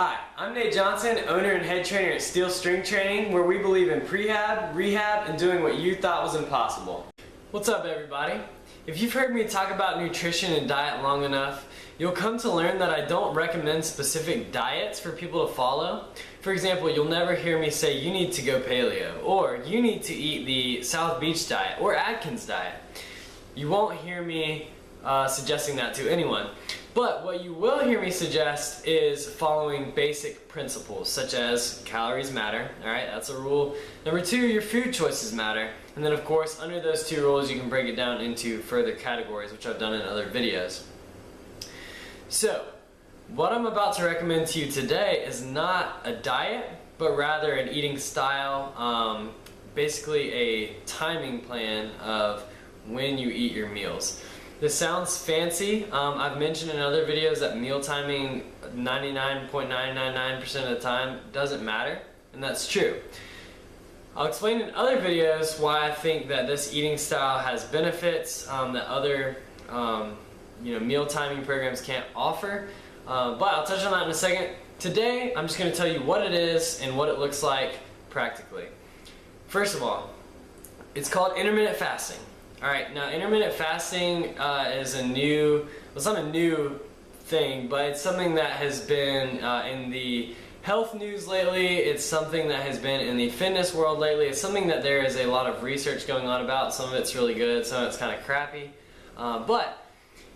Hi, I'm Nate Johnson, owner and head trainer at Steel Strength Training, where we believe in prehab, rehab, and doing what you thought was impossible. What's up, everybody? If you've heard me talk about nutrition and diet long enough, you'll come to learn that I don't recommend specific diets for people to follow. For example, you'll never hear me say you need to go paleo, or you need to eat the South Beach diet, or Atkins diet. You won't hear me suggesting that to anyone. But what you will hear me suggest is following basic principles, such as calories matter, alright, that's a rule. Number 2, your food choices matter. And then of course, under those 2 rules, you can break it down into further categories, which I've done in other videos. So, what I'm about to recommend to you today is not a diet, but rather an eating style, basically a timing plan of when you eat your meals. This sounds fancy. I've mentioned in other videos that meal timing 99.999% of the time doesn't matter, and that's true. I'll explain in other videos why I think that this eating style has benefits that other meal timing programs can't offer, but I'll touch on that in a second. Today I'm just going to tell you what it is and what it looks like practically. First of all, it's called intermittent fasting. Alright, now intermittent fasting is a new, well, it's not a new thing, but it's something that has been in the health news lately. It's something that has been in the fitness world lately. It's something that there is a lot of research going on about. Some of it's really good, some of it's kind of crappy, but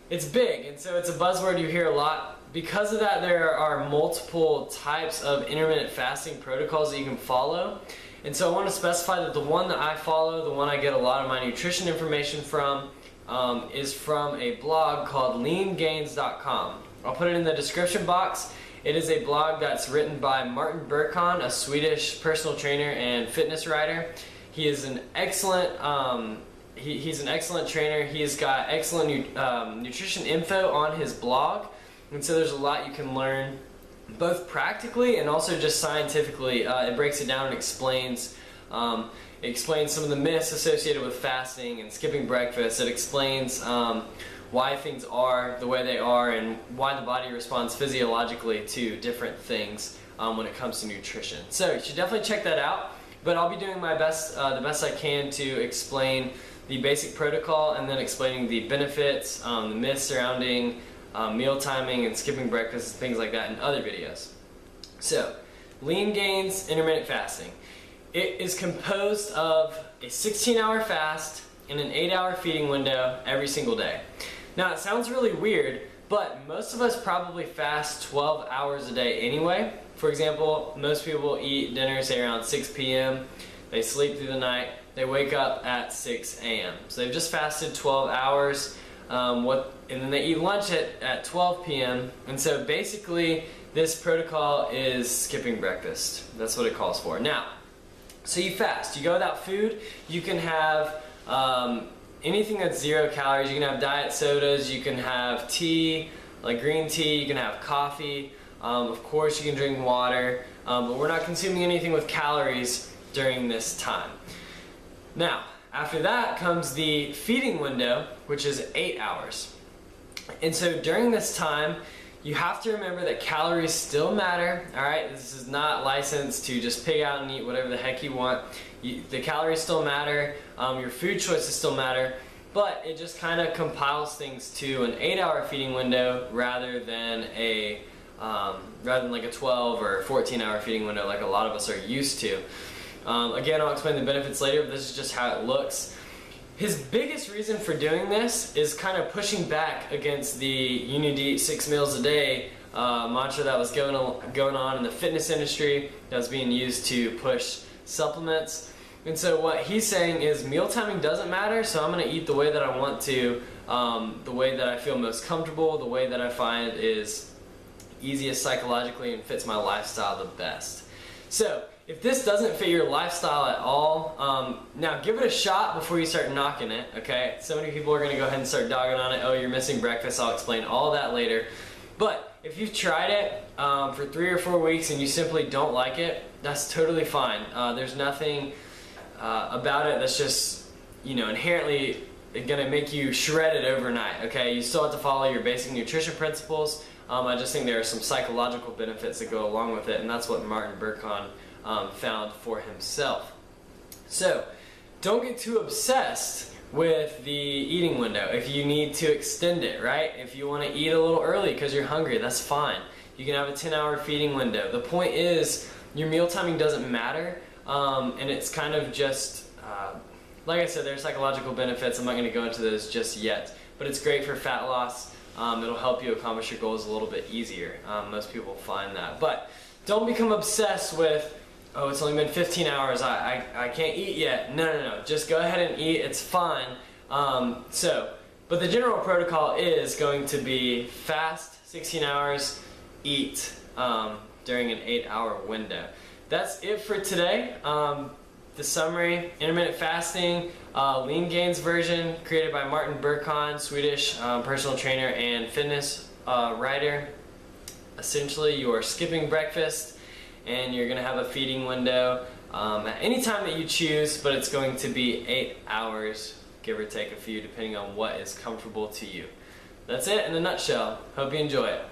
it's big, and so it's a buzzword you hear a lot. Because of that, there are multiple types of intermittent fasting protocols that you can follow. And so I want to specify that the one that I follow, the one I get a lot of my nutrition information from, is from a blog called Leangains.com. I'll put it in the description box. It is a blog that's written by Martin Burkhan, a Swedish personal trainer and fitness writer. He is an excellent he's an excellent trainer. He's got excellent nutrition info on his blog, and so there's a lot you can learn, both practically and also just scientifically. It breaks it down and explains some of the myths associated with fasting and skipping breakfast. It explains why things are the way they are and why the body responds physiologically to different things when it comes to nutrition. So you should definitely check that out. But I'll be doing my best, the best I can, to explain the basic protocol and then explaining the benefits, the myths surrounding meal timing and skipping breakfast, things like that in other videos. So, Leangains intermittent fasting. It is composed of a 16-hour fast and an 8-hour feeding window every single day. Now, it sounds really weird, but most of us probably fast 12 hours a day anyway. For example, most people eat dinner, say around 6 p.m. They sleep through the night. They wake up at 6 a.m. So they've just fasted 12 hours. And then they eat lunch at 12 p.m. And so basically this protocol is skipping breakfast. That's what it calls for. Now, so you fast. You go without food. You can have anything that's 0 calories. You can have diet sodas. You can have tea, like green tea. You can have coffee. Of course you can drink water. But we're not consuming anything with calories during this time. Now, after that comes the feeding window, which is 8 hours. And so during this time, you have to remember that calories still matter, alright? This is not licensed to just pig out and eat whatever the heck you want. The calories still matter, your food choices still matter, but it just kind of compiles things to an 8-hour feeding window rather than like a 12 or 14-hour feeding window like a lot of us are used to. Again, I'll explain the benefits later, but this is just how it looks. His biggest reason for doing this is kind of pushing back against the you need to eat 6 meals a day mantra that was going on in the fitness industry, that was being used to push supplements. And so what he's saying is meal timing doesn't matter, so I'm going to eat the way that I want to, the way that I feel most comfortable, the way that I find is easiest psychologically and fits my lifestyle the best. So, if this doesn't fit your lifestyle at all, now give it a shot before you start knocking it, okay? So many people are going to go ahead and start dogging on it. Oh, you're missing breakfast. I'll explain all that later. But if you've tried it for 3 or 4 weeks and you simply don't like it, that's totally fine. There's nothing about it that's just, inherently going to make you shredded overnight, okay? You still have to follow your basic nutrition principles. I just think there are some psychological benefits that go along with it, and that's what Martin Berkhan found for himself. So don't get too obsessed with the eating window. If you need to extend it, right? If you want to eat a little early because you're hungry, that's fine. You can have a 10-hour feeding window. The point is, your meal timing doesn't matter, and it's kind of just, like I said, there's psychological benefits. I'm not going to go into those just yet, but it's great for fat loss. It'll help you accomplish your goals a little bit easier. Most people find that. But don't become obsessed with, oh, it's only been 15 hours, I can't eat yet. No. Just go ahead and eat. It's fine. But the general protocol is going to be fast 16 hours, eat during an 8-hour window. That's it for today. The summary: intermittent fasting, Leangains version, created by Martin Berkhan, Swedish personal trainer and fitness writer. Essentially, you are skipping breakfast and you're going to have a feeding window at any time that you choose, but it's going to be 8 hours, give or take a few, depending on what is comfortable to you. That's it in a nutshell. Hope you enjoy it.